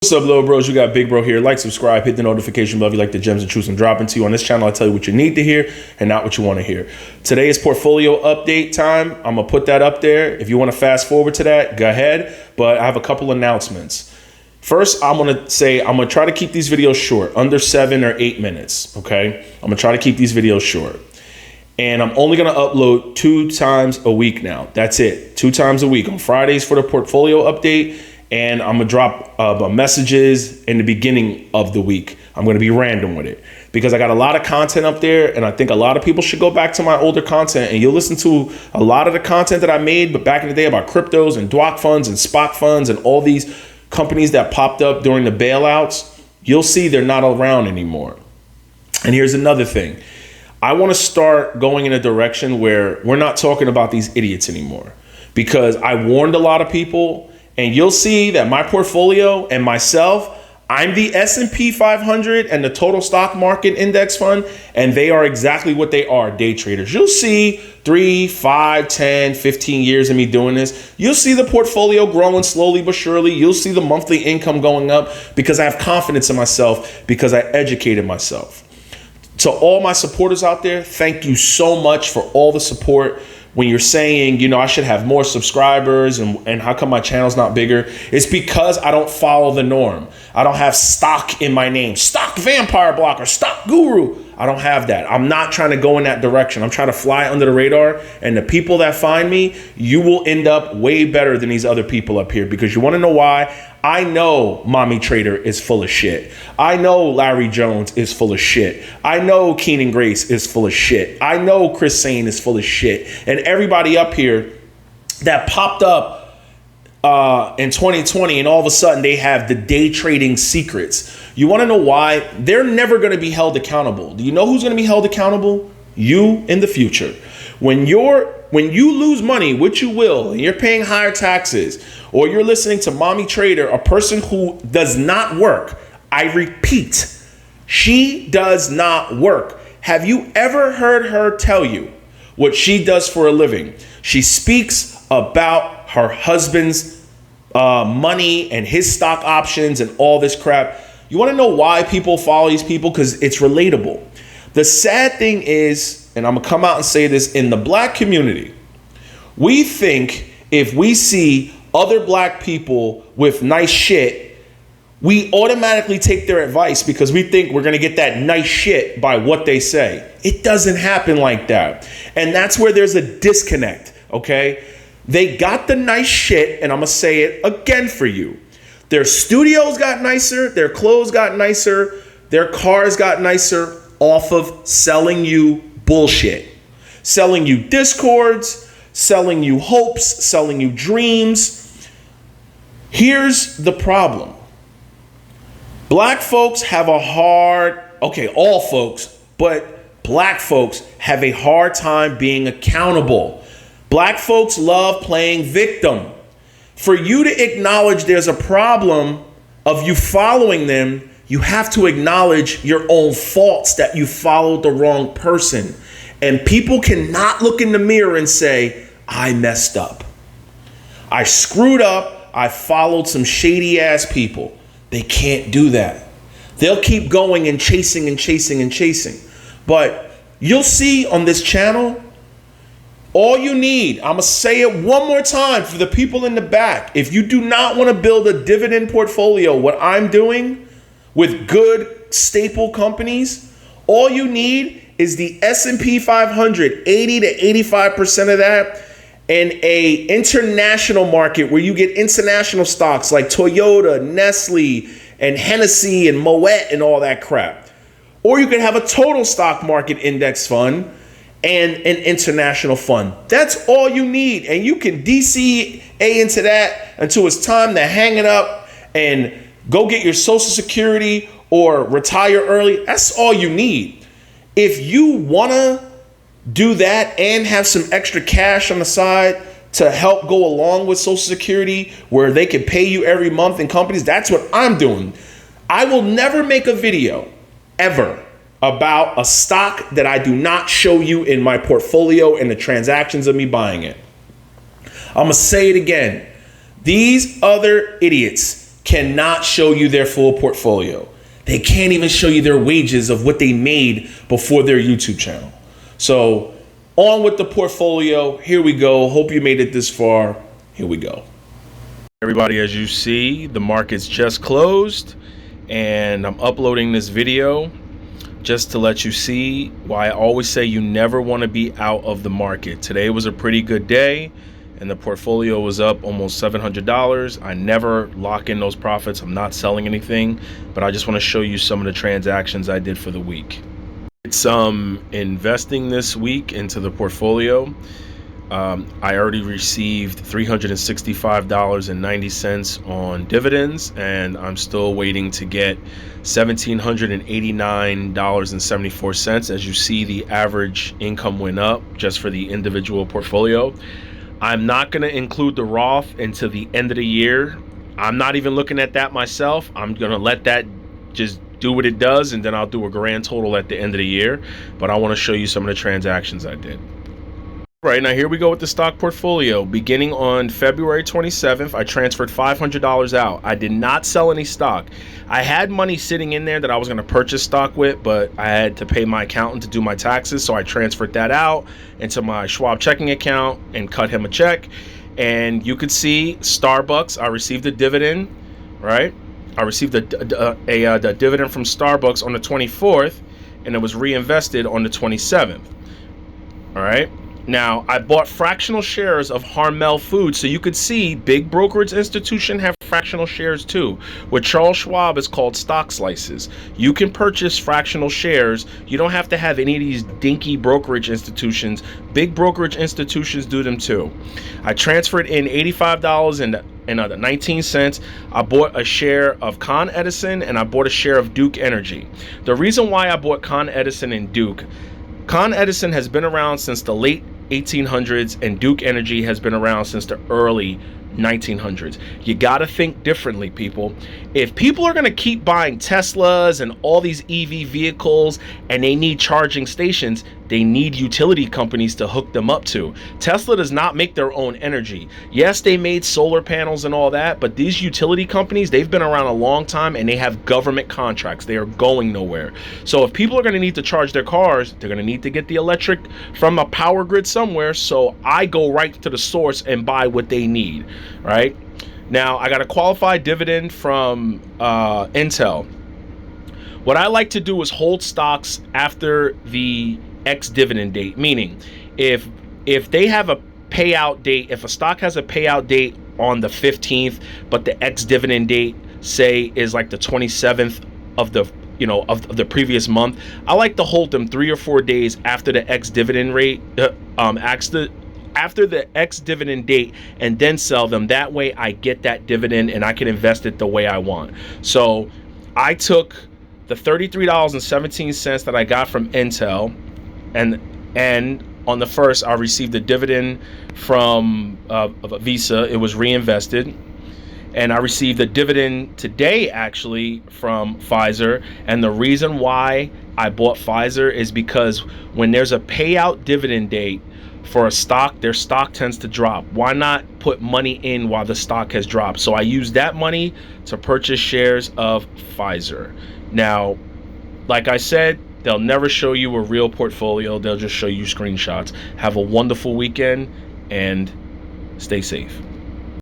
What's up, little bros? You got Big Bro here. Like, subscribe, hit the notification bell if you like the gems and truths I'm dropping to you. On this channel, I tell you what you need to hear and not what you want to hear. Today is portfolio update time. I'm going to put that up there. If you want to fast forward to that, go ahead. But I have a couple announcements. First, I'm going to try to keep these videos short, under 7 or 8 minutes, okay? I'm going to try to keep these videos short. And I'm only going to upload 2 times a week now. That's it. 2 times a week. On Fridays for the portfolio update. And I'm going to drop messages in the beginning of the week. I'm going to be random with it because I got a lot of content up there. And I think a lot of people should go back to my older content. And you'll listen to a lot of the content that I made, but back in the day about cryptos and DWAC funds and SPOC funds and all these companies that popped up during the bailouts. You'll see they're not around anymore. And here's another thing. I want to start going in a direction where we're not talking about these idiots anymore, because I warned a lot of people. And you'll see that my portfolio and myself, I'm the S&P 500 and the total stock market index fund, and they are exactly what they are, day traders. You'll see 3, 5, 10, 15 years of me doing this. You'll see the portfolio growing slowly but surely. You'll see the monthly income going up because I have confidence in myself, because I educated myself. To all my supporters out there, thank you so much for all the support. When you're saying, you know, I should have more subscribers and how come my channel's not bigger? It's because I don't follow the norm. I don't have stock in my name, stock vampire blocker, stock guru. I don't have that. I'm not trying to go in that direction. I'm trying to fly under the radar. And the people that find me, you will end up way better than these other people up here, because you want to know why? I know Mommy Trader is full of shit. I know Larry Jones is full of shit. I know Keenan Grace is full of shit. I know Chris Sane is full of shit. And everybody up here that popped up in 2020, and all of a sudden they have the day trading secrets. You want to know why? They're never going to be held accountable. Do you know who's going to be held accountable? You in the future. When you lose money, which you will, and you're paying higher taxes, or you're listening to Mommy Trader, a person who does not work. I repeat, she does not work. Have you ever heard her tell you what she does for a living? She speaks about her husband's money and his stock options and all this crap. You want to know why people follow these people? Because it's relatable. The sad thing is, and I'm going to come out and say this, in the black community, we think if we see other black people with nice shit, we automatically take their advice because we think we're going to get that nice shit by what they say. It doesn't happen like that. And that's where there's a disconnect, okay? They got the nice shit, and I'm going to say it again for you. Their studios got nicer, their clothes got nicer, their cars got nicer off of selling you bullshit. Selling you discords, selling you hopes, selling you dreams. Here's the problem. Black folks have a hard, okay, all folks, but black folks have a hard time being accountable. Black folks love playing victim. For you to acknowledge there's a problem of you following them, you have to acknowledge your own faults, that you followed the wrong person. And people cannot look in the mirror and say, I messed up. I screwed up. I followed some shady ass people. They can't do that. They'll keep going and chasing and chasing and chasing. But you'll see on this channel, all you need, I'm going to say it one more time for the people in the back. If you do not want to build a dividend portfolio, what I'm doing with good staple companies, all you need is the S&P 500, 80 to 85% of that, and a international market where you get international stocks like Toyota, Nestle, and Hennessy and Moet and all that crap. Or you can have a total stock market index fund and an international fund. That's all you need. And you can DCA into that until it's time to hang it up and go get your Social Security or retire early. That's all you need. If you want to do that and have some extra cash on the side to help go along with Social Security, where they can pay you every month in companies, that's what I'm doing. I will never make a video ever about a stock that I do not show you in my portfolio and the transactions of me buying it. I'm going to say it again. These other idiots cannot show you their full portfolio. They can't even show you their wages of what they made before their YouTube channel. So on with the portfolio. Here we go. Hope you made it this far. Here we go. Everybody, as you see, the market's just closed, and I'm uploading this video just to let you see why I always say you never want to be out of the market. Today was a pretty good day, and the portfolio was up almost $700. I never lock in those profits. I'm not selling anything, but I just want to show you some of the transactions I did for the week. It's investing this week into the portfolio. I already received $365.90 on dividends, and I'm still waiting to get $1,789.74. As you see, the average income went up just for the individual portfolio. I'm not going to include the Roth until the end of the year. I'm not even looking at that myself. I'm going to let that just do what it does, and then I'll do a grand total at the end of the year. But I want to show you some of the transactions I did. Right, now here we go with the stock portfolio. Beginning on February 27th, I transferred $500 out. I did not sell any stock. I had money sitting in there that I was going to purchase stock with, but I had to pay my accountant to do my taxes, so I transferred that out into my Schwab checking account and cut him a check. And you could see Starbucks, I received a dividend, right? I received a dividend from Starbucks on the 24th, and it was reinvested on the 27th, all right? Now, I bought fractional shares of Hormel Foods, so you could see big brokerage institution have fractional shares too. What Charles Schwab is called stock slices. You can purchase fractional shares. You don't have to have any of these dinky brokerage institutions. Big brokerage institutions do them too. I transferred in $85.19. I bought a share of Con Edison, and I bought a share of Duke Energy. The reason why I bought Con Edison and Duke, Con Edison has been around since the late 1800s, and Duke Energy has been around since the early 1900s. You got to think differently, people. If people are going to keep buying Teslas and all these EV vehicles and they need charging stations, they need utility companies to hook them up to. Tesla does not make their own energy. Yes, they made solar panels and all that, but these utility companies, they've been around a long time and they have government contracts. They are going nowhere. So if people are going to need to charge their cars, they're going to need to get the electric from a power grid somewhere. So I go right to the source and buy what they need, right? Now, I got a qualified dividend from Intel. What I like to do is hold stocks after the ex-dividend date, meaning if they have a payout date, if a stock has a payout date on the 15th, but the ex-dividend date, say, is like the 27th of the of the previous month, I like to hold them 3 or 4 days after the ex-dividend rate, after the ex-dividend date, and then sell them. That way I get that dividend and I can invest it the way I want. So I took the $33.17 that I got from Intel, and on the first I received a dividend from Visa. It was reinvested. And I received a dividend today, actually, from Pfizer. And the reason why I bought Pfizer is because when there's a payout dividend date for a stock, their stock tends to drop. Why not put money in while the stock has dropped? So I used that money to purchase shares of Pfizer. Now, like I said, they'll never show you a real portfolio. They'll just show you screenshots. Have a wonderful weekend and stay safe.